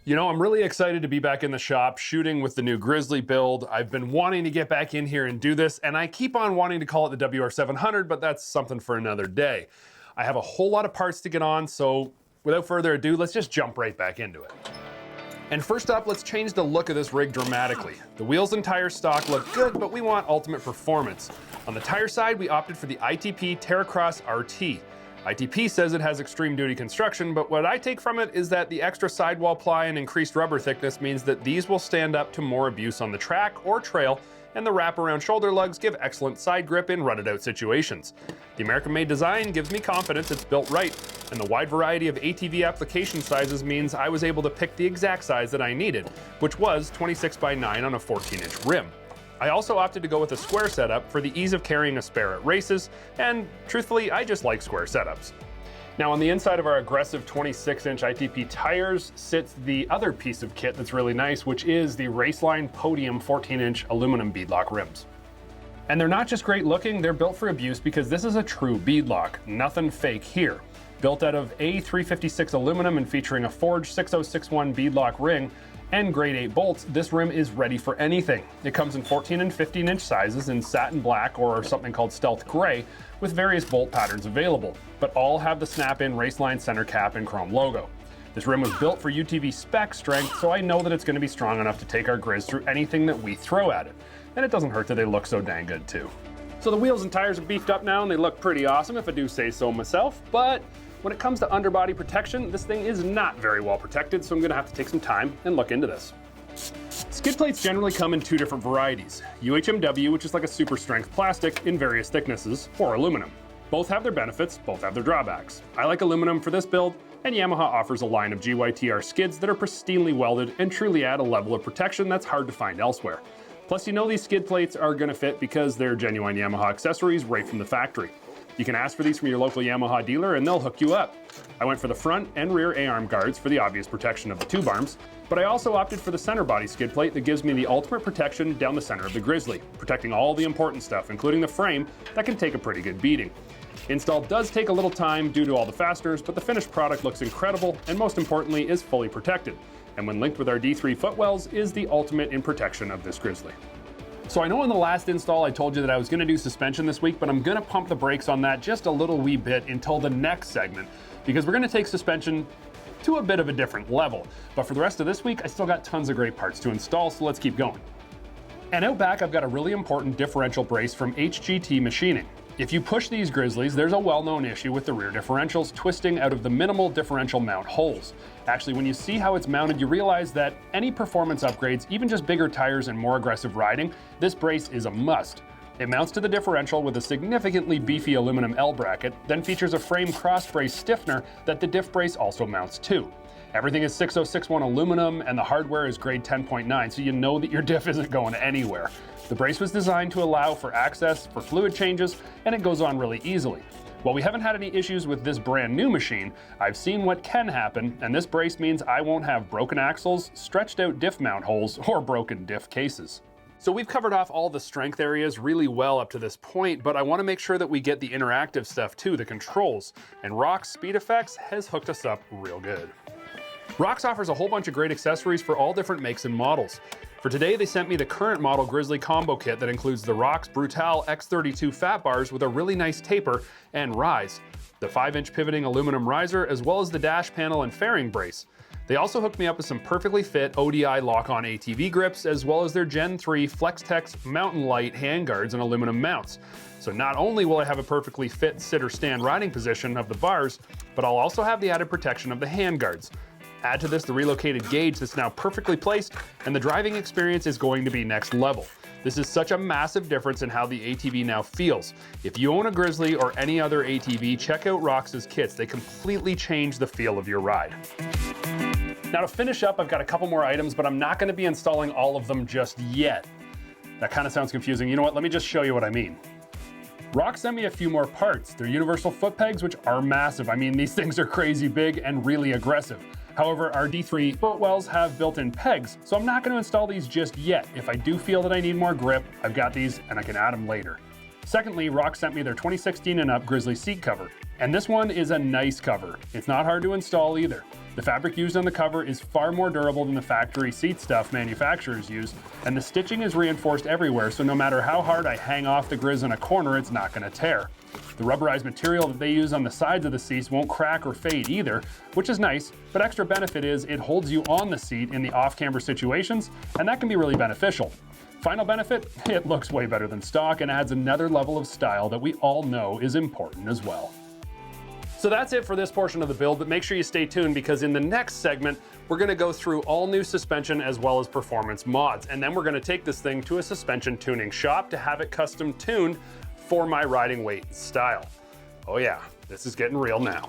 You know, I'm really excited to be back in the shop shooting with the new Grizzly build. I've been wanting to get back in here and do this, and I keep on wanting to call it the WR700, but that's something for another day. I have a whole lot of parts to get on, so without further ado, let's just jump right back into it. And first up, let's change the look of this rig dramatically. The wheels and tire stock look good, but we want ultimate performance. On the tire side, we opted for the ITP Terracross RT. ITP says it has extreme duty construction, but what I take from it is that the extra sidewall ply and increased rubber thickness means that these will stand up to more abuse on the track or trail, and the wraparound shoulder lugs give excellent side grip in rutted out situations. The American-made design gives me confidence it's built right, and the wide variety of ATV application sizes means I was able to pick the exact size that I needed, which was 26 by 9 on a 14-inch rim. I also opted to go with a square setup for the ease of carrying a spare at races, and truthfully, I just like square setups. Now on the inside of our aggressive 26-inch ITP tires sits the other piece of kit that's really nice, which is the Raceline Podium 14-inch aluminum beadlock rims. And they're not just great looking, they're built for abuse because this is a true beadlock, nothing fake here. Built out of A356 aluminum and featuring a forged 6061 beadlock ring, and grade 8 bolts, this rim is ready for anything. It comes in 14 and 15-inch sizes in satin black or something called stealth gray, with various bolt patterns available, but all have the snap-in Raceline center cap and chrome logo. This rim was built for UTV spec strength, so I know that it's going to be strong enough to take our Grizz through anything that we throw at it. And it doesn't hurt that they look so dang good too. So the wheels and tires are beefed up now and they look pretty awesome if I do say so myself, but when it comes to underbody protection, this thing is not very well protected, so I'm gonna have to take some time and look into this. Skid plates generally come in two different varieties, UHMW, which is like a super strength plastic in various thicknesses, or aluminum. Both have their benefits, both have their drawbacks. I like aluminum for this build, and Yamaha offers a line of GYTR skids that are pristinely welded and truly add a level of protection that's hard to find elsewhere. Plus, you know these skid plates are gonna fit because they're genuine Yamaha accessories right from the factory. You can ask for these from your local Yamaha dealer and they'll hook you up. I went for the front and rear A-arm guards for the obvious protection of the tube arms, but I also opted for the center body skid plate that gives me the ultimate protection down the center of the Grizzly, protecting all the important stuff, including the frame that can take a pretty good beating. Install does take a little time due to all the fasteners, but the finished product looks incredible and most importantly is fully protected. And when linked with our D3 footwells is the ultimate in protection of this Grizzly. So I know in the last install I told you that I was going to do suspension this week, but I'm going to pump the brakes on that just a little wee bit until the next segment, because we're going to take suspension to a bit of a different level. But for the rest of this week, I still got tons of great parts to install, so let's keep going. And out back, I've got a really important differential brace from HGT Machining. If you push these Grizzlies, there's a well-known issue with the rear differentials twisting out of the minimal differential mount holes. Actually, when you see how it's mounted, you realize that any performance upgrades, even just bigger tires and more aggressive riding, this brace is a must. It mounts to the differential with a significantly beefy aluminum L bracket, then features a frame cross brace stiffener that the diff brace also mounts to. Everything is 6061 aluminum and the hardware is grade 10.9, so you know that your diff isn't going anywhere. The brace was designed to allow for access for fluid changes, and it goes on really easily. While we haven't had any issues with this brand new machine, I've seen what can happen, and this brace means I won't have broken axles, stretched out diff mount holes, or broken diff cases. So we've covered off all the strength areas really well up to this point, but I want to make sure that we get the interactive stuff too, the controls, and Rock's Speed Effects has hooked us up real good. Rock's offers a whole bunch of great accessories for all different makes and models. For today, they sent me the current model Grizzly combo kit that includes the Rock's Brutale X32 fat bars with a really nice taper and rise, the 5-inch pivoting aluminum riser, as well as the dash panel and fairing brace. They also hooked me up with some perfectly fit ODI lock-on ATV grips, as well as their Gen 3 Flex-Tex Mountain Light handguards and aluminum mounts. So not only will I have a perfectly fit sit or stand riding position of the bars, but I'll also have the added protection of the handguards. Add to this the relocated gauge that's now perfectly placed, and the driving experience is going to be next level. This is such a massive difference in how the ATV now feels. If you own a Grizzly or any other ATV, check out Rox's kits. They completely change the feel of your ride. Now to finish up, I've got a couple more items, but I'm not going to be installing all of them just yet. That kind of sounds confusing. You know what? Let me just show you what I mean. Rock sent me a few more parts. They're universal foot pegs, which are massive. I mean, these things are crazy big and really aggressive. However, our D3 footwells have built-in pegs, so I'm not going to install these just yet. If I do feel that I need more grip, I've got these and I can add them later. Secondly, Rock sent me their 2016 and up Grizzly seat cover, and this one is a nice cover. It's not hard to install either. The fabric used on the cover is far more durable than the factory seat stuff manufacturers use, and the stitching is reinforced everywhere, so no matter how hard I hang off the Grizz in a corner, it's not going to tear. The rubberized material that they use on the sides of the seats won't crack or fade either, which is nice, but extra benefit is it holds you on the seat in the off-camber situations, and that can be really beneficial. Final benefit, it looks way better than stock and adds another level of style that we all know is important as well. So that's it for this portion of the build, but make sure you stay tuned because in the next segment, we're gonna go through all new suspension as well as performance mods. And then we're gonna take this thing to a suspension tuning shop to have it custom tuned for my riding weight and style. Oh yeah, this is getting real now.